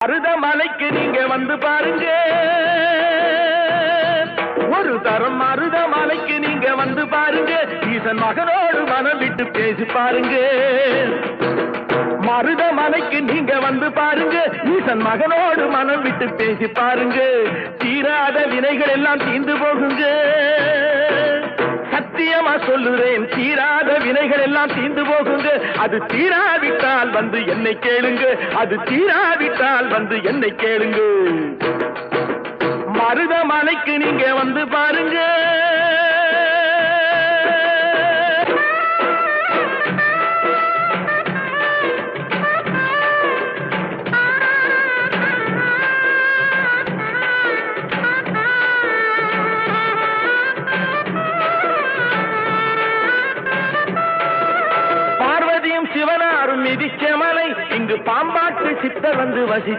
மருதமலைக்கு நீங்க வந்து பாருங்க, ஒரு தரம் மருதமலைக்கு நீங்க வந்து பாருங்க, ஈசன் மகனோடு மனம் விட்டு பேசி பாருங்க. மருதமலைக்கு நீங்க வந்து பாருங்க, ஈசன் மகனோடு மனம் விட்டு பேசி பாருங்க. தீராத வினைகள் எல்லாம் தீர்ந்து போகுங்க, சத்தியமா சொல்லுறேன், தீராத வினைகள் எல்லாம் தீர்ந்து போகுங்க. அது தீராவிட்டால் வந்து என்னை கேளுங்க, அது தீராவிட்டால் வந்து என்னை கேளுங்க. மருதமலைக்கு நீங்க வந்து பாருங்க.